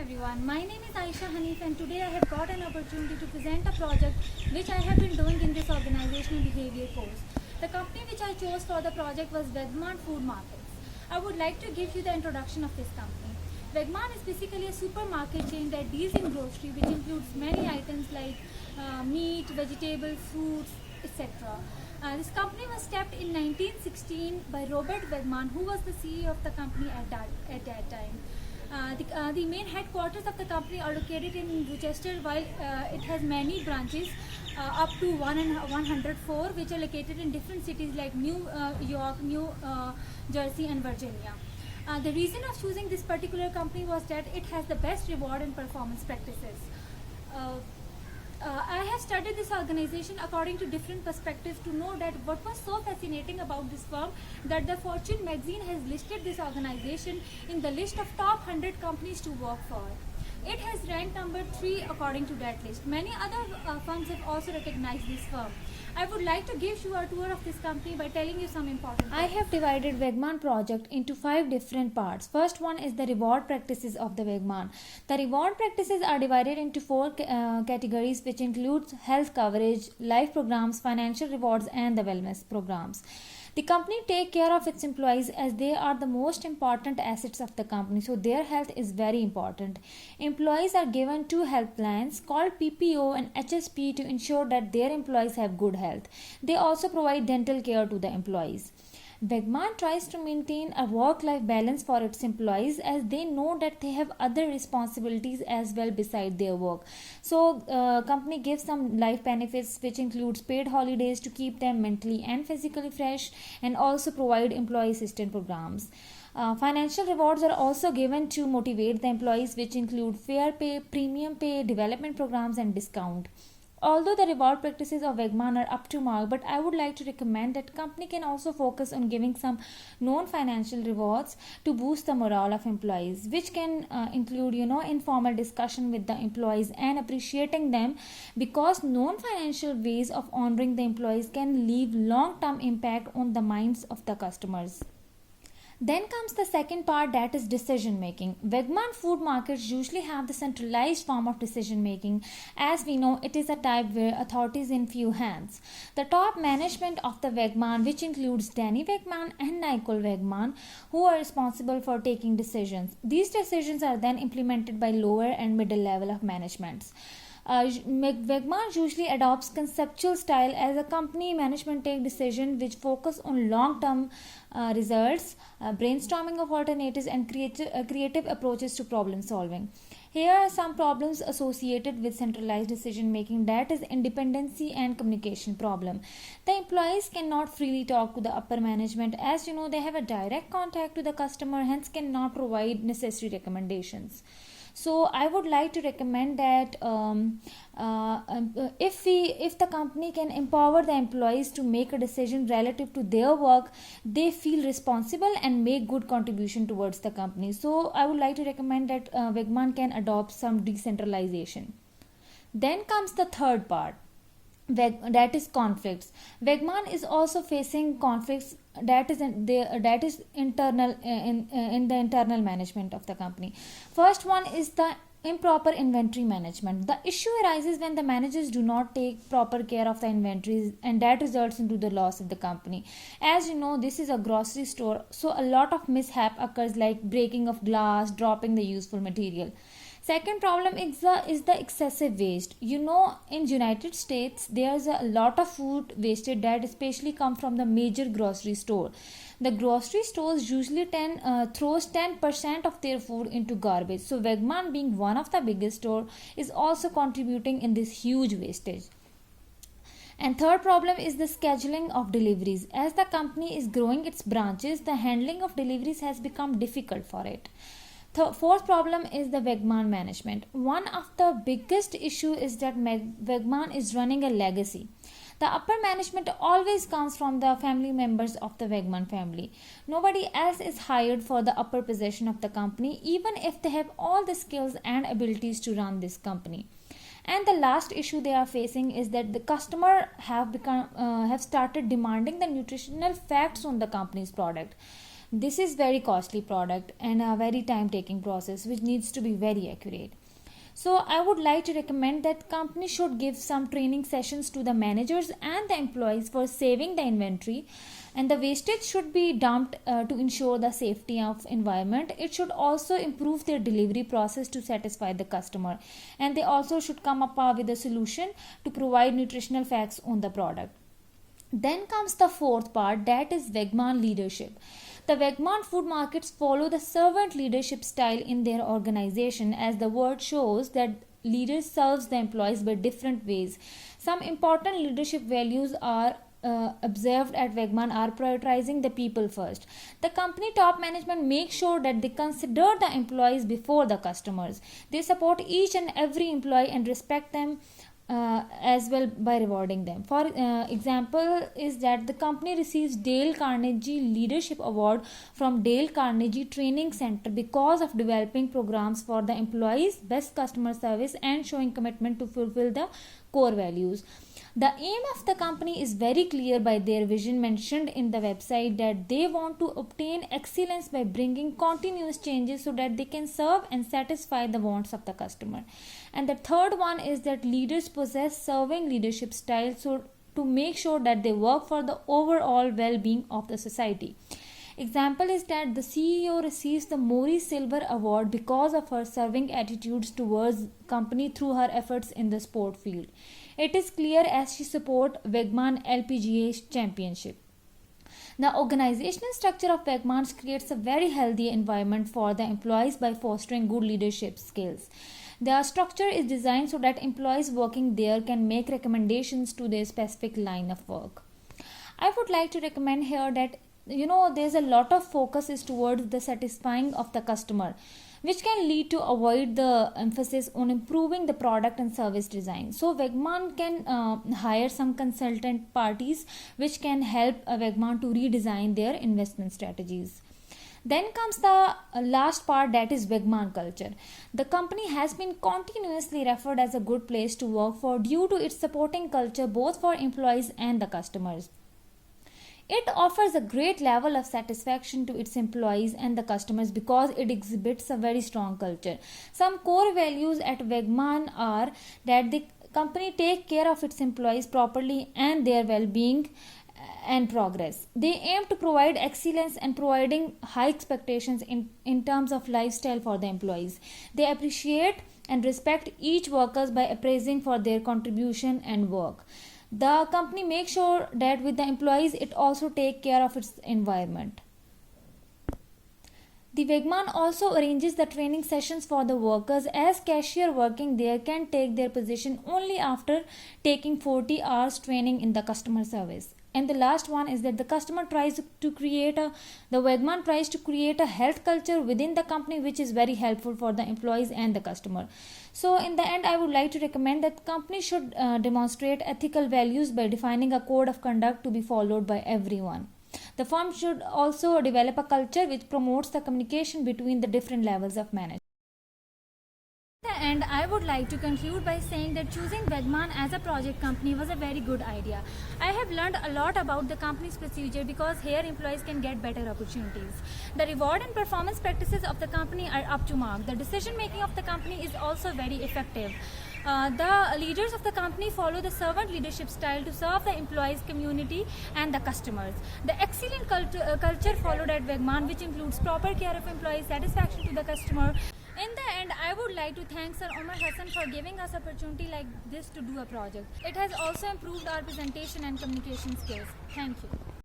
everyone, my name is Aisha Hanif and today I have got an opportunity to present a project which I have been doing in this organizational behavior course. The company which I chose for the project was Vegman Food Markets. I would like to give you the introduction of this company. Vegman is basically a supermarket chain that deals in grocery, which includes many items like meat, vegetables, fruits, etc. This company was started in 1916 by Robert Vegman, who was the CEO of the company at that time. The main headquarters of the company are located in Rochester, while it has many branches, up to 104, which are located in different cities like New York, New Jersey, and Virginia. The reason of choosing this particular company was that it has the best reward and performance practices. I have studied this organization according to different perspectives to know that what was so fascinating about this firm that the Fortune magazine has listed this organization in the list of top 100 companies to work for. It has ranked number 3 according to that list. Many other firms have also recognized this firm. I would like to give you a tour of this company by telling you some important I have divided Vegman project into 5 different parts. First one is the reward practices of the Vegman. The reward practices are divided into 4 categories, which includes health coverage, life programs, financial rewards, and the wellness programs. The company take care of its employees as they are the most important assets of the company, so their health is very important. Employees are given 2 health plans called PPO and HSP to ensure that their employees have good health. They also provide dental care to the employees. Vegman tries to maintain a work-life balance for its employees as they know that they have other responsibilities as well beside their work. So, company gives some life benefits which includes paid holidays to keep them mentally and physically fresh, and also provide employee assistance programs. Financial rewards are also given to motivate the employees, which include fair pay, premium pay, development programs, and discount. Although the reward practices of Vegman are up to mark, but I would like to recommend that company can also focus on giving some non-financial rewards to boost the morale of employees, which can include informal discussion with the employees and appreciating them, because non-financial ways of honoring the employees can leave long-term impact on the minds of the customers. Then comes the second part, that is decision making. Vegman food markets usually have the centralized form of decision making. As we know, it is a type where authorities in few hands. The top management of the Vegman, which includes Danny Vegman and Nicole Vegman, who are responsible for taking decisions. These decisions are then implemented by lower and middle level of managements. Vegman usually adopts conceptual style as a company management take decision which focus on long-term results, brainstorming of alternatives, and creative approaches to problem solving. Here are some problems associated with centralized decision making, that is independency and communication problem. The employees cannot freely talk to the upper management, as they have a direct contact to the customer, hence cannot provide necessary recommendations. So I would like to recommend that if the company can empower the employees to make a decision relative to their work, they feel responsible and make good contribution towards the company. So I would like to recommend that Vegman can adopt some decentralization. Then comes the third part, that is conflicts. Vegman is also facing conflicts that is internal in the internal management of the company. First one is the improper inventory management. The issue arises when the managers do not take proper care of the inventories, and that results into the loss of the company. As you know, this is a grocery store, so a lot of mishap occurs like breaking of glass, dropping the useful material. Second problem is the excessive waste. In United States, there's a lot of food wasted that especially come from the major grocery store. The grocery stores usually throws 10% of their food into garbage. So Vegman, being one of the biggest store, is also contributing in this huge wastage. And third problem is the scheduling of deliveries. As the company is growing its branches, the handling of deliveries has become difficult for it. Fourth problem is the Vegman management. One of the biggest issue is that Vegman is running a legacy. The upper management always comes from the family members of the Vegman family. Nobody else is hired for the upper position of the company, even if they have all the skills and abilities to run this company. And the last issue they are facing is that the customer have started demanding the nutritional facts on the company's product. This is very costly product and a very time taking process which needs to be very accurate. So I would like to recommend that company should give some training sessions to the managers and the employees for saving the inventory, and the wastage should be dumped to ensure the safety of environment. It should also improve their delivery process to satisfy the customer, and they also should come up with a solution to provide nutritional facts on the product. Then comes the fourth part, that is Wegman leadership. The Wegman food markets follow the servant leadership style in their organization, as the word shows that leaders serves the employees by different ways. Some important leadership values are observed at Wegman are prioritizing the people first. The company top management makes sure that they consider the employees before the customers. They support each and every employee and respect them as well by rewarding them. For example is that the company receives Dale Carnegie Leadership Award from Dale Carnegie Training Center because of developing programs for the employees, best customer service, and showing commitment to fulfill the core values. The aim of the company is very clear by their vision mentioned in the website, that they want to obtain excellence by bringing continuous changes so that they can serve and satisfy the wants of the customer. And the third one is that leaders possess serving leadership style so to make sure that they work for the overall well-being of the society. Example is that the CEO receives the Maurice Silver Award because of her serving attitudes towards company through her efforts in the sport field. It is clear as she supports Wegman LPGA championship. The organizational structure of Wegmans creates a very healthy environment for the employees by fostering good leadership skills. The structure is designed so that employees working there can make recommendations to their specific line of work. I would like to recommend here that there's a lot of focus is towards the satisfying of the customer, which can lead to avoid the emphasis on improving the product and service design. So Wegman can hire some consultant parties which can help Wegman to redesign their investment strategies. Then comes the last part, that is Wegman culture. The company has been continuously referred as a good place to work for due to its supporting culture both for employees and the customers. It offers a great level of satisfaction to its employees and the customers because it exhibits a very strong culture. Some core values at Wegman are that the company take care of its employees properly and their well-being and progress. They aim to provide excellence and providing high expectations in terms of lifestyle for the employees. They appreciate and respect each workers by appraising for their contribution and work. The company makes sure that with the employees it also take care of its environment. The Wegman also arranges the training sessions for the workers, as cashier working there can take their position only after taking 40 hours training in the customer service. And the last one is that the Wegman tries to create a health culture within the company, which is very helpful for the employees and the customer. So in the end, I would like to recommend that company should demonstrate ethical values by defining a code of conduct to be followed by everyone. The firm should also develop a culture which promotes the communication between the different levels of management. And I would like to conclude by saying that choosing Wegman as a project company was a very good idea. I have learned a lot about the company's procedure because here employees can get better opportunities. The reward and performance practices of the company are up to mark. The decision making of the company is also very effective. The leaders of the company follow the servant leadership style to serve the employees, community, and the customers. The excellent culture followed at Wegman, which includes proper care of employees, satisfaction to the customer. In the end, I would like to thank Sir Omar Hassan for giving us opportunity like this to do a project. It has also improved our presentation and communication skills. Thank you.